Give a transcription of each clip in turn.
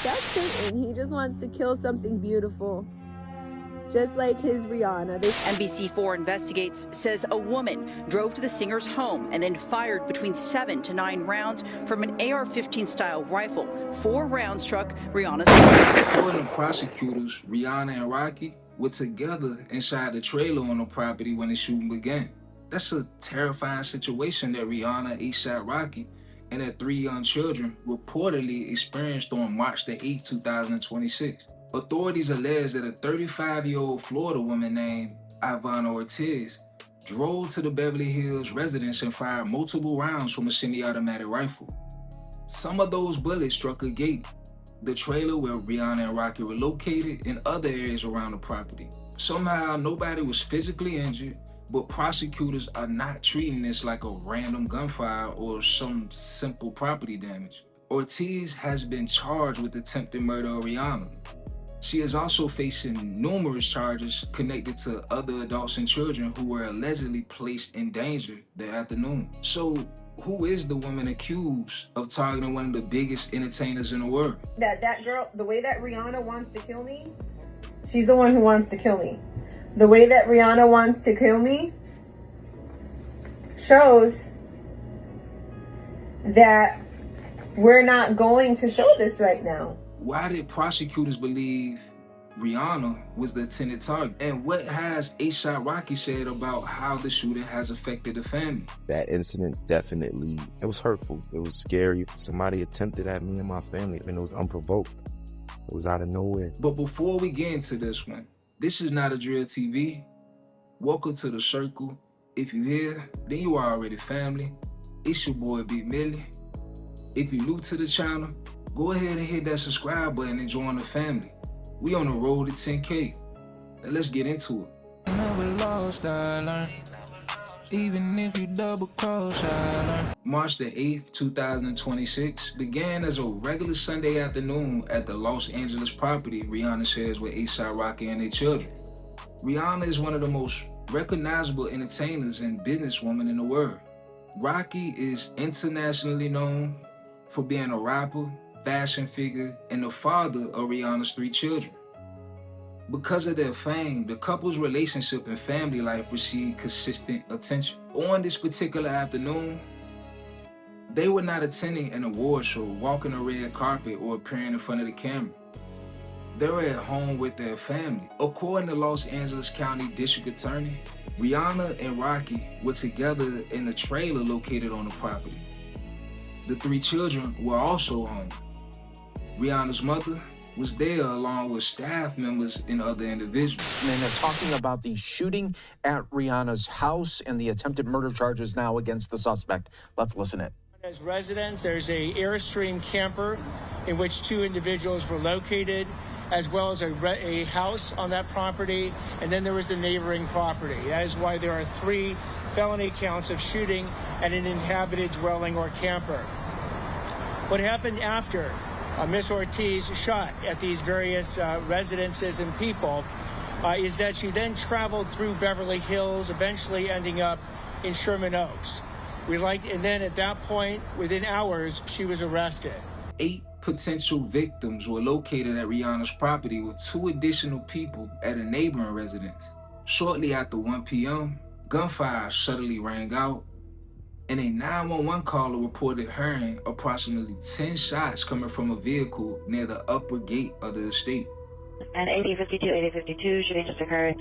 That's Satan. He just wants to kill something beautiful. Just like his Rihanna. NBC4 investigates, says a woman drove to the singer's home and then fired between 7 to 9 rounds from an AR-15 style rifle. 4 rounds struck Rihanna's home. According to prosecutors, Rihanna and Rocky were together inside the trailer on the property when the shooting began. That's a terrifying situation that Rihanna A$AP Rocky and their 3 young children reportedly experienced on March the 8th, 2026. Authorities allege that a 35-year-old Florida woman named Ivana Ortiz drove to the Beverly Hills residence and fired multiple rounds from a semi-automatic rifle. Some of those bullets struck a gate, the trailer where Rihanna and Rocky were located, and other areas around the property. Somehow, nobody was physically injured, but prosecutors are not treating this like a random gunfire or some simple property damage. Ortiz has been charged with attempted murder of Rihanna. She is also facing numerous charges connected to other adults and children who were allegedly placed in danger that afternoon. So, who is the woman accused of targeting one of the biggest entertainers in the world? That girl, the way that Rihanna wants to kill me, she's the one who wants to kill me. The way that Rihanna wants to kill me shows that we're not going to show this right now. Why did prosecutors believe Rihanna was the intended target? And what has A$AP Rocky said about how the shooting has affected the family? That incident definitely, it was hurtful. It was scary. Somebody attempted at me and my family, and it was unprovoked. It was out of nowhere. But before we get into this one, this is Not a Drill TV. Welcome to the circle. If you're here, then you are already family. It's your boy, Big Millie. If you're new to the channel, go ahead and hit that subscribe button and join the family. We on the road to 10K. Now let's get into it. Never lost, I learned. Even if you double cross, I learned. March the 8th, 2026 began as a regular Sunday afternoon at the Los Angeles property Rihanna shares with A$AP Rocky and their children. Rihanna is one of the most recognizable entertainers and businesswomen in the world. Rocky is internationally known for being a rapper, fashion figure, and the father of Rihanna's 3 children. Because of their fame, the couple's relationship and family life received consistent attention. On this particular afternoon, they were not attending an award show, walking a red carpet, or appearing in front of the camera. They were at home with their family. According to Los Angeles County District Attorney, Rihanna and Rocky were together in a trailer located on the property. The 3 children were also home. Rihanna's mother was there along with staff members and other individuals. And they're talking about the shooting at Rihanna's house and the attempted murder charges now against the suspect. Let's listen in. As residents, there's a Airstream camper in which 2 individuals were located, as well as a house on that property, and then there was the neighboring property. That is why there are 3 felony counts of shooting at an inhabited dwelling or camper. What happened after Miss Ortiz shot at these various residences and people is that she then traveled through Beverly Hills, eventually ending up in Sherman Oaks. And then at that point, within hours, she was arrested. 8 potential victims were located at Rihanna's property with 2 additional people at a neighboring residence. Shortly after 1 p.m., gunfire suddenly rang out, and a 911 caller reported hearing approximately 10 shots coming from a vehicle near the upper gate of the estate. And 8052, shooting just occurred.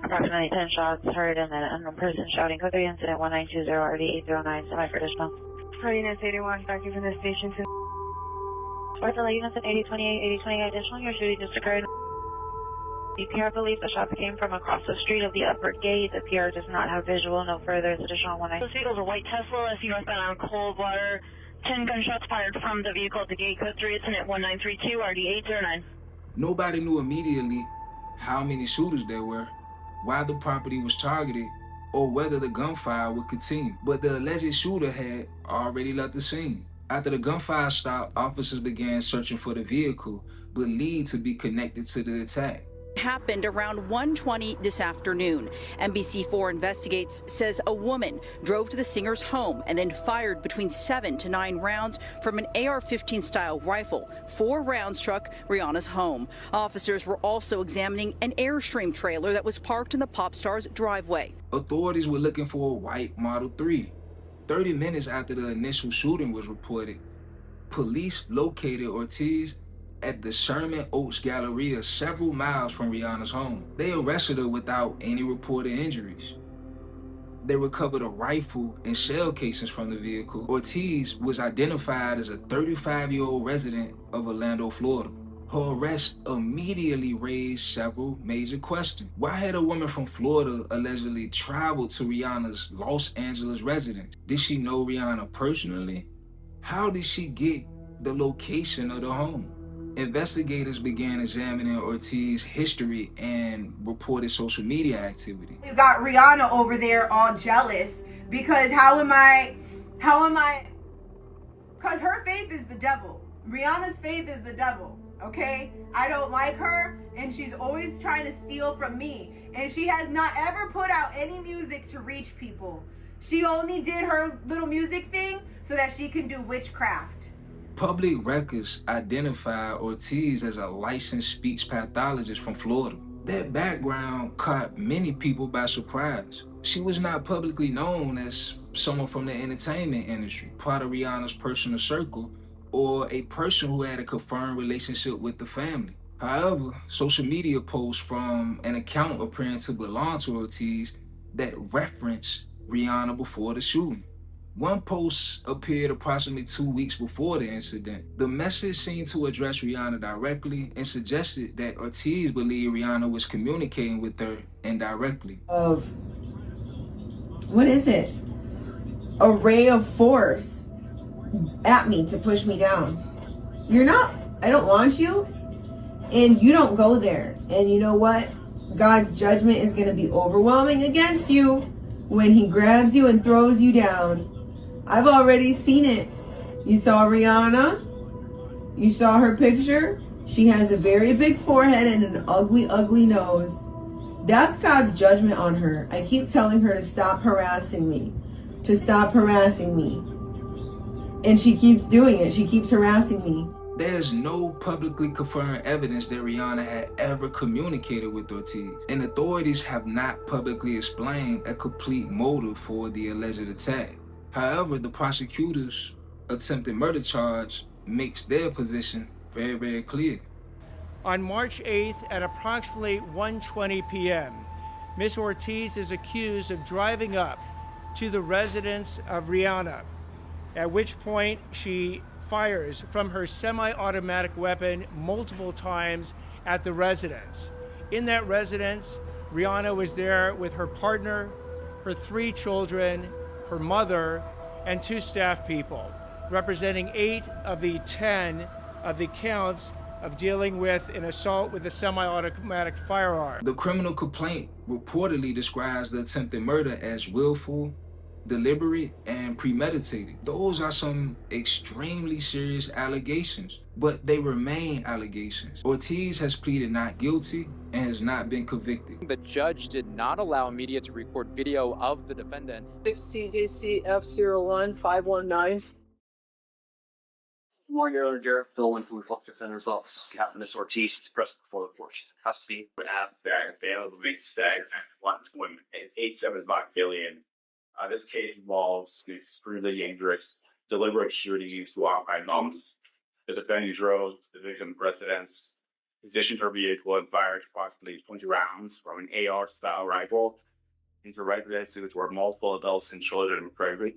Approximately 10 shots heard, and then an unknown person shouting code 3 incident 1920 RD809 semi for additional. Units 81, back from the station to Sparta units at 8028 additional, your shooting just occurred. The PR believes the shots came from across the street of the upper gate. The PR does not have visual. No further. It's additional 19. Those vehicles are white Tesla, SC northbound on Coldwater. 10 gunshots fired from the vehicle at the gate. Code 3, incident 1932 RD809. Nobody knew immediately how many shooters there were, why the property was targeted, or whether the gunfire would continue. But the alleged shooter had already left the scene. After the gunfire stopped, officers began searching for the vehicle believed to be connected to the attack. happened around 1:20 this afternoon. NBC4 investigates, says a woman drove to the singer's home and then fired between 7 to 9 rounds from an AR-15 style rifle. 4 rounds struck Rihanna's home. Officers were also examining an Airstream trailer that was parked in the pop star's driveway. Authorities were looking for a white Model 3. 30 minutes after the initial shooting was reported, police located Ortiz at the Sherman Oaks Galleria several miles from Rihanna's home. They arrested her without any reported injuries. They recovered a rifle and shell casings from the vehicle. Ortiz was identified as a 35-year-old resident of Orlando, Florida. Her arrest immediately raised several major questions. Why had a woman from Florida allegedly traveled to Rihanna's Los Angeles residence? Did she know Rihanna personally? How did she get the location of the home? Investigators began examining Ortiz's history and reported social media activity. You got Rihanna over there all jealous because how am I, because her faith is the devil. Rihanna's faith is the devil, okay? I don't like her and she's always trying to steal from me. And she has not ever put out any music to reach people. She only did her little music thing so that she can do witchcraft. Public records identify Ortiz as a licensed speech pathologist from Florida. That background caught many people by surprise. She was not publicly known as someone from the entertainment industry, part of Rihanna's personal circle, or a person who had a confirmed relationship with the family. However, social media posts from an account appearing to belong to Ortiz that referenced Rihanna before the shooting. One post appeared approximately 2 weeks before the incident. The message seemed to address Rihanna directly and suggested that Ortiz believed Rihanna was communicating with her indirectly. What is it? A ray of force at me to push me down. I don't want you, and you don't go there. And you know what? God's judgment is going to be overwhelming against you when he grabs you and throws you down. I've already seen it. You saw Rihanna. You saw her picture. She has a very big forehead and an ugly, ugly nose. That's God's judgment on her. I keep telling her to stop harassing me. To stop harassing me. And she keeps doing it. She keeps harassing me. There's no publicly confirmed evidence that Rihanna had ever communicated with Ortiz, and authorities have not publicly explained a complete motive for the alleged attack. However, the prosecutor's attempted murder charge makes their position very, very clear. On March 8th at approximately 1:20 p.m., Ms. Ortiz is accused of driving up to the residence of Rihanna, at which point she fires from her semi-automatic weapon multiple times at the residence. In that residence, Rihanna was there with her partner, her 3 children, her mother, and 2 staff people, representing 8 of the 10 of the counts of dealing with an assault with a semi-automatic firearm. The criminal complaint reportedly describes the attempted murder as willful, deliberate, and premeditated. Those are some extremely serious allegations, but they remain allegations. Ortiz has pleaded not guilty and has not been convicted. The judge did not allow media to record video of the defendant. 6 CJC F01519. Morning, Your Honor, Derek Philwin from the Public Defender's Office. Captain Miss Ortiz is present before the court. Has to be. Asked that bail the big stag and 87 billion. This case involves the extremely dangerous, deliberate shooting used while by moms. The defendant drove the victim's residence, positioned her vehicle and fired approximately 20 rounds from an AR-style rifle into residences where multiple adults and children were present.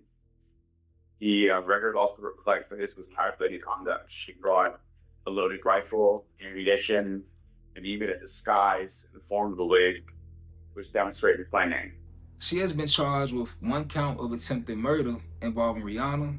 The record also reflects that this was calculated conduct. She brought a loaded rifle, ammunition, and even a disguise in the form of a wig, which demonstrated planning. She has been charged with 1 count of attempted murder involving Rihanna.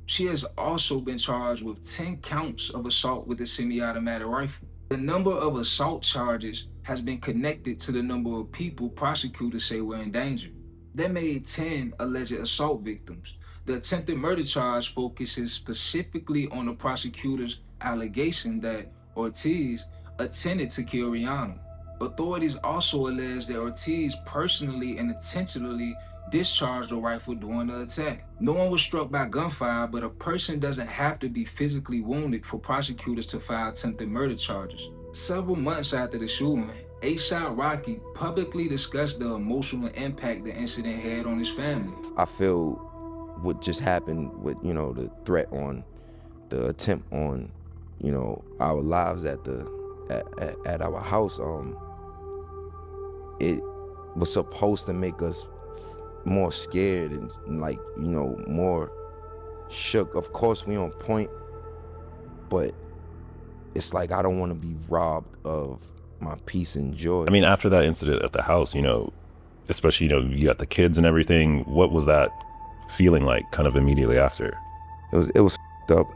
She has also been charged with 10 counts of assault with a semi-automatic rifle. The number of assault charges has been connected to the number of people prosecutors say were in danger. They made 10 alleged assault victims. The attempted murder charge focuses specifically on the prosecutor's allegation that Ortiz attended to kill Rihanna. Authorities also allege that Ortiz personally and intentionally discharged the rifle during the attack. No one was struck by gunfire, but a person doesn't have to be physically wounded for prosecutors to file attempted murder charges. Several months after the shooting, A$AP Rocky publicly discussed the emotional impact the incident had on his family. I feel what just happened with, you know, the threat on, the attempt on, you know, our lives at our house, it was supposed to make us more scared and like, you know, more shook. Of course we on point, but it's like I don't want to be robbed of my peace and joy. I mean, after that incident at the house, you know, especially, you know, you got the kids and everything, what was that feeling like kind of immediately after? It was f***ed up.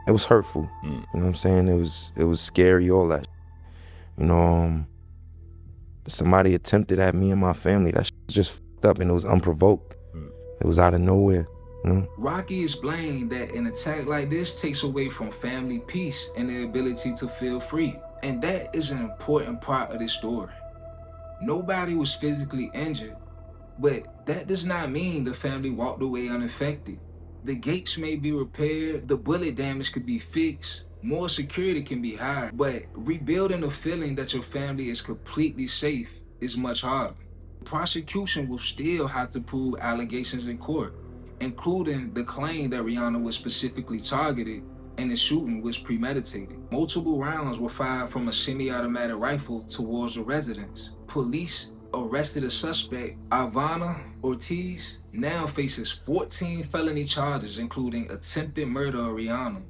It was hurtful. You know what I'm saying? It was scary, all that. You know, somebody attempted at me and my family. That shit was just f***ed up, and it was unprovoked. It was out of nowhere, you know? Rocky explained that an attack like this takes away from family peace and the ability to feel free. And that is an important part of this story. Nobody was physically injured, but that does not mean the family walked away unaffected. The gates may be repaired, the bullet damage could be fixed, more security can be hired, but rebuilding the feeling that your family is completely safe is much harder. The prosecution will still have to prove allegations in court, including the claim that Rihanna was specifically targeted and the shooting was premeditated. Multiple rounds were fired from a semi-automatic rifle towards the residence. Police arrested a suspect, Ivana Ortiz, now faces 14 felony charges, including attempted murder of Rihanna.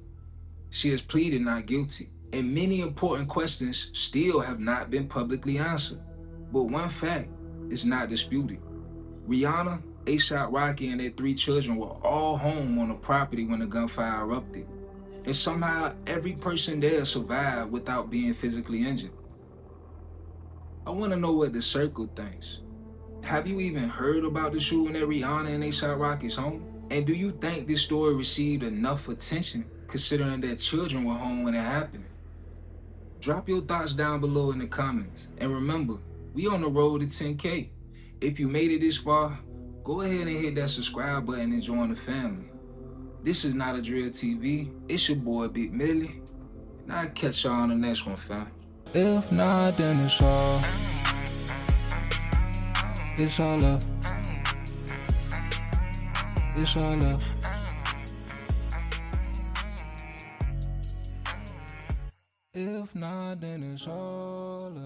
She has pleaded not guilty, and many important questions still have not been publicly answered. But one fact is not disputed. Rihanna, A$AP Rocky, and their 3 children were all home on the property when the gunfire erupted. And somehow every person there survived without being physically injured. I want to know what the circle thinks. Have you even heard about the shooting at Rihanna and A$AP Rocky's home? And do you think this story received enough attention considering that children were home when it happened? Drop your thoughts down below in the comments. And remember, we on the road to 10K. If you made it this far, go ahead and hit that subscribe button and join the family. This is Not a Drill TV. It's your boy, Big Millie. And I'll catch y'all on the next one, fam. If not, then it's all up. It's all up. If not, then it's all up.